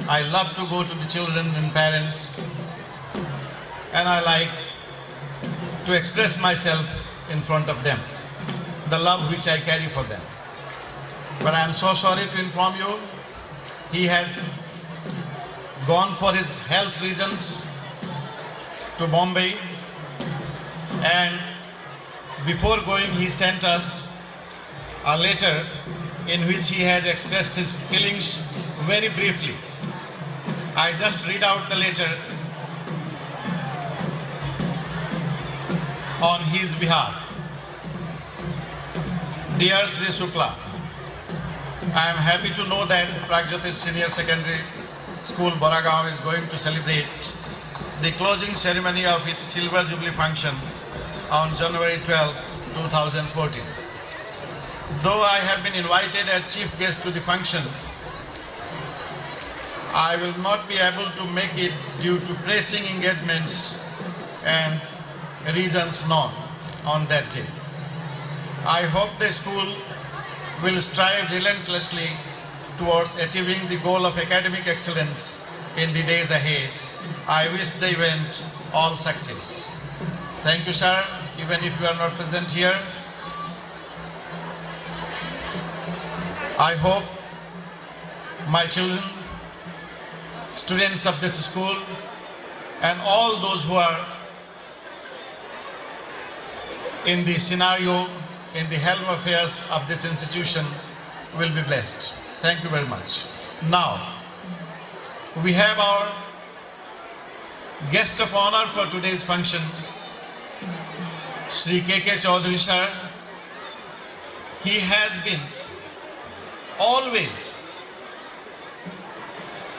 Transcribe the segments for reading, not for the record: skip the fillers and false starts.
I love to go to the children and parents, and I like to express myself in front of them, the love which I carry for them. But I am so sorry to inform you, he has gone for his health reasons to Bombay, and before going he sent us a letter in which he has expressed his feelings very briefly. I just read out the letter on his behalf. Dear Sri Shukla, I am happy to know that Pragjyotish Senior Secondary School, Boragaon is going to celebrate the closing ceremony of its Silver Jubilee function on January 12, 2014. Though I have been invited as chief guest to the function, I will not be able to make it due to pressing engagements and reasons known on that day. I hope the school will strive relentlessly towards achieving the goal of academic excellence in the days ahead. I wish the event all success. Thank you, sir, even if you are not present here. I hope my children, students of this school, and all those who are in the scenario, in the helm affairs of this institution will be blessed. Thank you very much. Now, we have our guest of honor for today's function, Sri K.K. Chaudhary sir. He has been always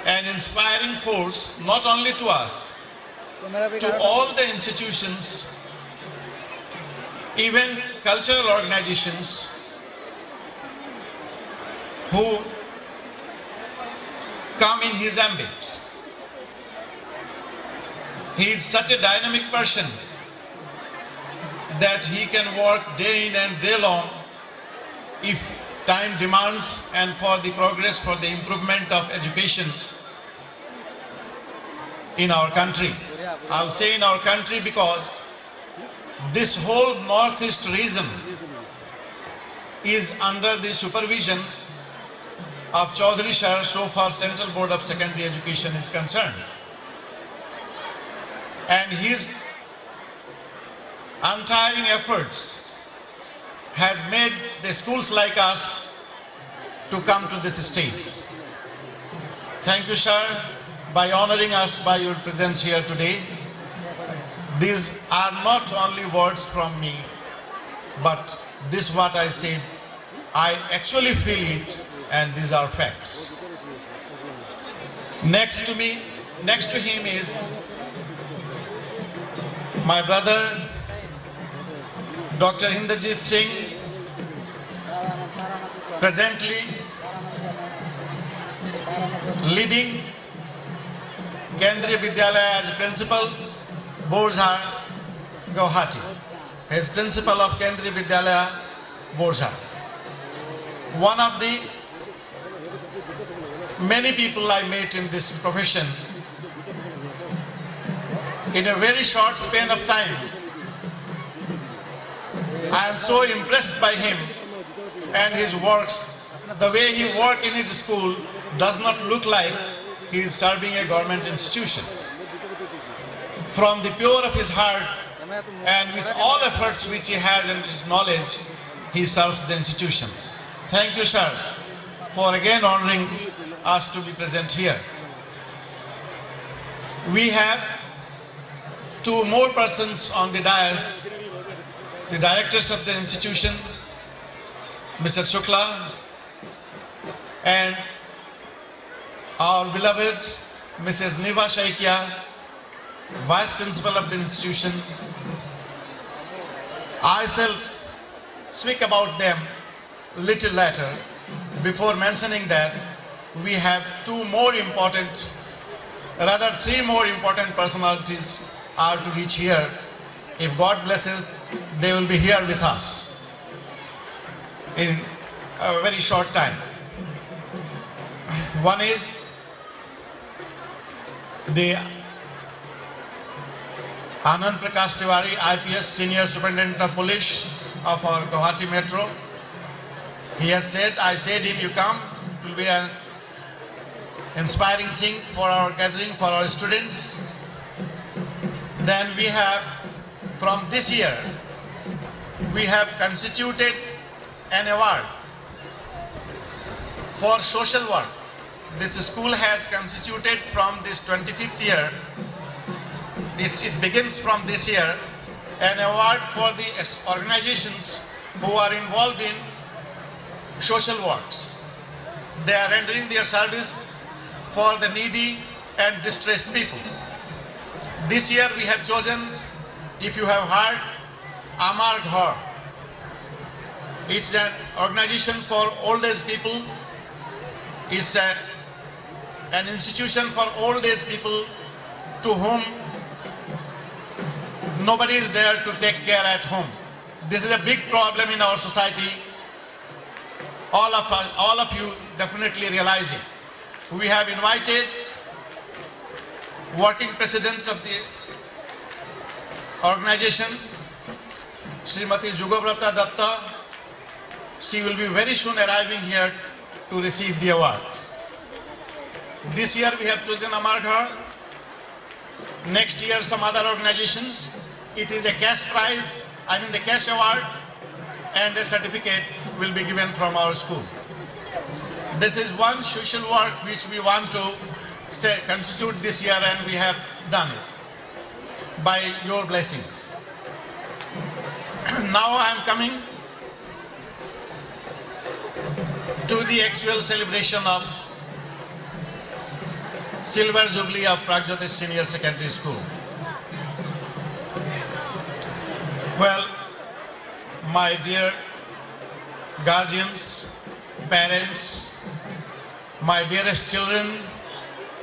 an inspiring force, not only to us, to all the institutions, even cultural organizations who come in his ambit. He is such a dynamic person that he can work day in and day long if time demands, and for the progress, for the improvement of education in our country. I'll say in our country because this whole northeast region is under the supervision of Chaudhary sir so far Central Board of Secondary Education is concerned. And his untiring efforts has made the schools like us to come to this stage. Thank you, sir, by honoring us by your presence here today. These are not only words from me, but this what I said, I actually feel it, and these are facts. Next to him is my brother, Dr. Inderjit Singh, presently leading Kendriya Vidyalaya as principal, Borzhar, Guwahati. He is principal of Kendriya Vidyalaya, Borzhar. One of the many people I met in this profession. In a very short span of time, I am so impressed by him and his works. The way he works in his school does not look like he is serving a government institution. From the pure of his heart and with all efforts which he has and his knowledge, he serves the institution. Thank you, sir, for again honoring us to be present here. We have two more persons on the dais, the directors of the institution, Mr. Shukla, and our beloved Mrs. Niva Shaikia, Vice Principal of the institution. I shall speak about them little later. Before mentioning that, we have three more important personalities are to reach here. If God blesses, they will be here with us in a very short time. One is The Anand Prakash Tiwari, IPS Senior Superintendent of Police of our Guwahati Metro. He has said, I said him, you come, it will be an inspiring thing for our gathering, for our students. Then we have, from this year, we have constituted an award for social work. This school has constituted from this 25th year, it begins from this year, an award for the organizations who are involved in social works. They are rendering their service for the needy and distressed people. This year we have chosen, if you have heard, Amar Ghar. It's an organization for old age people. It's an institution for old age people to whom nobody is there to take care at home. This is a big problem in our society. All of you definitely realize it. We have invited working president of the organization, Srimati Jugabrata Datta. She will be very soon arriving here to receive the awards. This year we have chosen Amar Ghar. Next year some other organizations. It is a cash prize, the cash award, and a certificate will be given from our school. This is one social work which we want to constitute this year, and we have done it by your blessings. Now I am coming to the actual celebration of Silver Jubilee of Pragjyotish Senior Secondary School. Well, my dear guardians, parents, my dearest children,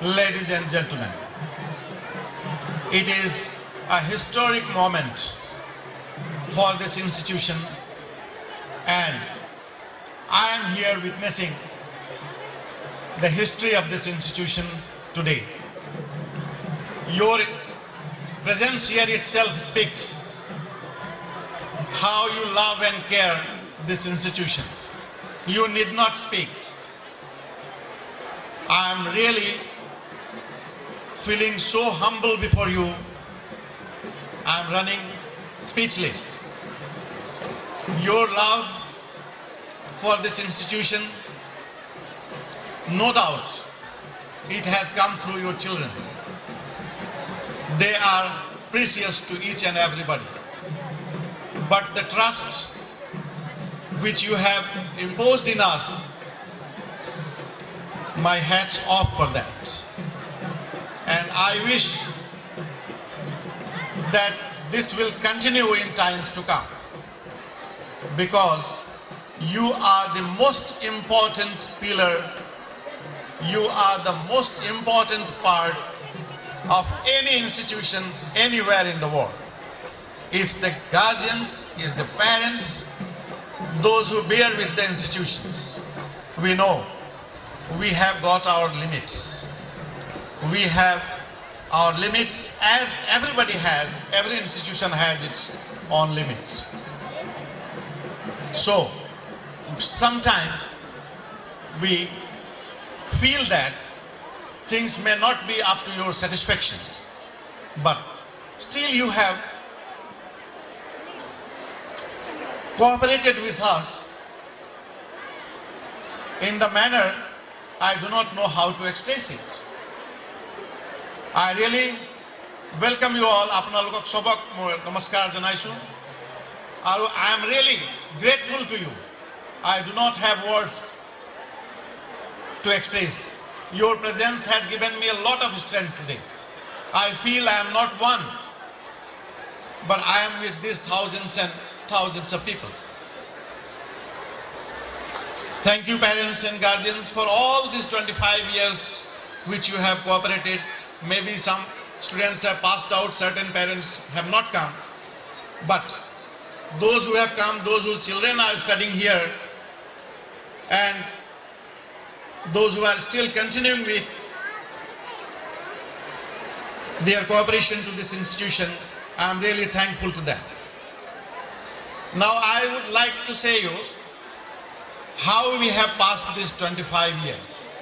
ladies and gentlemen, it is a historic moment for this institution, and I am here witnessing the history of this institution today. Your presence here itself speaks how you love and care this institution. You need not speak. I am really feeling so humble before you. I am running speechless. Your love for this institution, no doubt, it has come through your children. They are precious to each and everybody. But the trust which you have imposed in us, my hat's off for that. And I wish that this will continue in times to come, because you are the most important pillar, you are the most important part of any institution anywhere in the world. It's the guardians, it's the parents, those who bear with the institutions. We know we have got our limits. We have our limits, as everybody has, every institution has its own limits. So sometimes we feel that things may not be up to your satisfaction, but still you have cooperated with us in the manner I do not know how to express it. I really welcome you all. Apnalok sobak namaskar janaisu. I am really grateful to you. I do not have words to express. Your presence has given me a lot of strength today. I feel I am not one, but I am with these thousands and thousands of people. Thank you, parents and guardians, for all these 25 years which you have cooperated. Maybe some students have passed out, certain parents have not come, but those who have come, those whose children are studying here, and those who are still continuing with their cooperation to this institution. I am really thankful to them. Now I would like to say you how we have passed these 25 years.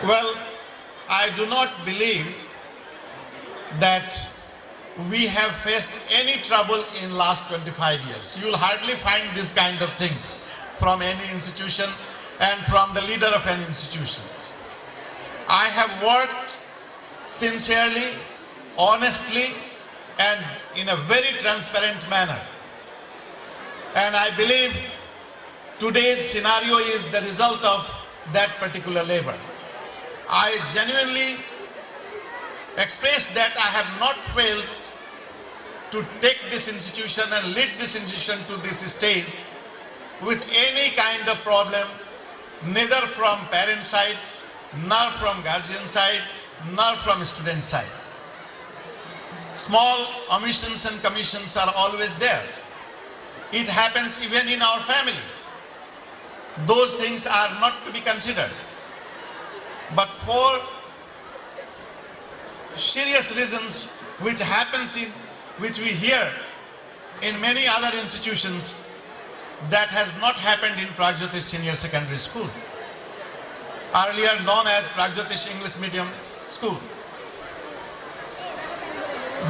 Well, I do not believe that we have faced any trouble in last 25 years. You will hardly find this kind of things from any institution and from the leader of any institutions. I have worked sincerely, honestly, and in a very transparent manner. And I believe today's scenario is the result of that particular labor. I genuinely express that I have not failed to take this institution and lead this institution to this stage with any kind of problem, neither from parent side, nor from guardian side, nor from student side. Small omissions and commissions are always there. It happens even in our family. Those things are not to be considered. But for serious reasons which we hear in many other institutions, that has not happened in Pragjyotish Senior Secondary School, earlier known as Pragjyotish English Medium School.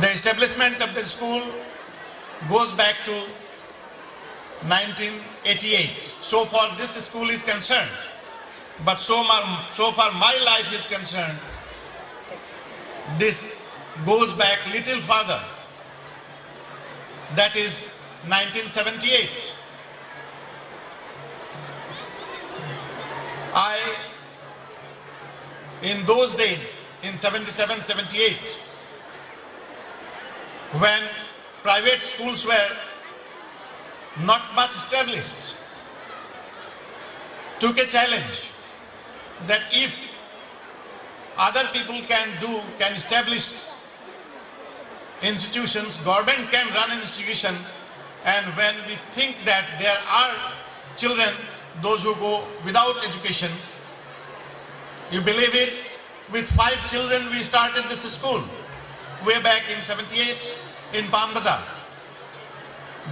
The establishment of the school goes back to 1988. So far this school is concerned. But so far my life is concerned, this goes back little further. That is 1978. In those days, in 77, 78, when private schools were not much established, took a challenge that if other people can establish institutions, government can run an institution, and when we think that there are children, those who go without education, you believe it, with 5 children we started this school way back in 78 in Palm Bazaar.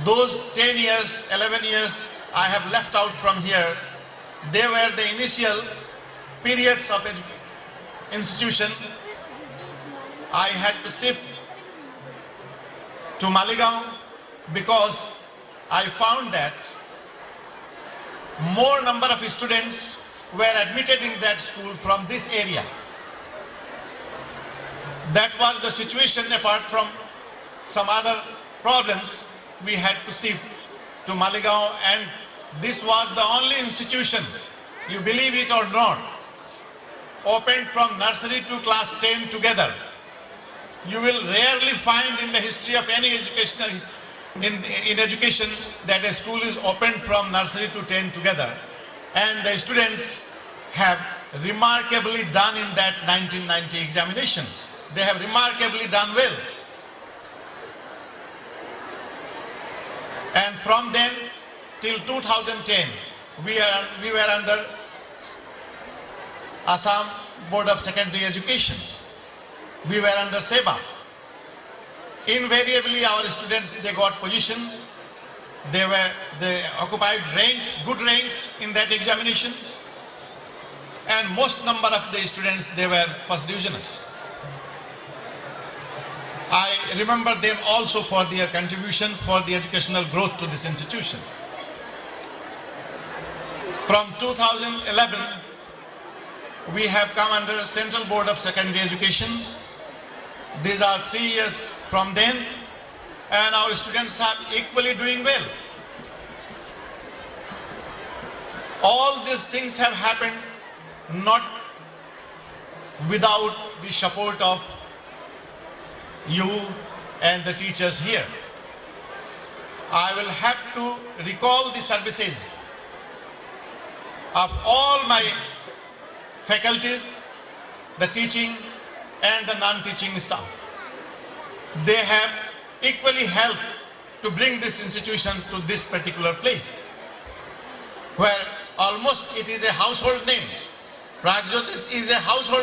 Those 10 years, 11 years I have left out from here. They were the initial periods of institution. I had to shift to Maligaon because I found that more number of students were admitted in that school from this area. That was the situation. Apart from some other problems, we had to shift to Maligaon, and this was the only institution, you believe it or not, opened from nursery to class 10 together. You will rarely find in the history of any educational in education that a school is opened from nursery to 10 together. And the students have remarkably done in that 1990 examination. They have remarkably done well. And from then till 2010, we were under Assam Board of Secondary Education. We were under SEBA. Invariably our students, they got position. They occupied ranks, good ranks in that examination. And most number of the students, they were first divisioners. I remember them also for their contribution for the educational growth to this institution. From 2011, we have come under Central Board of Secondary Education. These are 3 years from then, and our students are equally doing well. All these things have happened not without the support of you and the teachers here. I will have to recall the services of all my faculties, the teaching and the non-teaching staff. They have equally helped to bring this institution to this particular place, where almost it is a household name. Pragjyotish is a household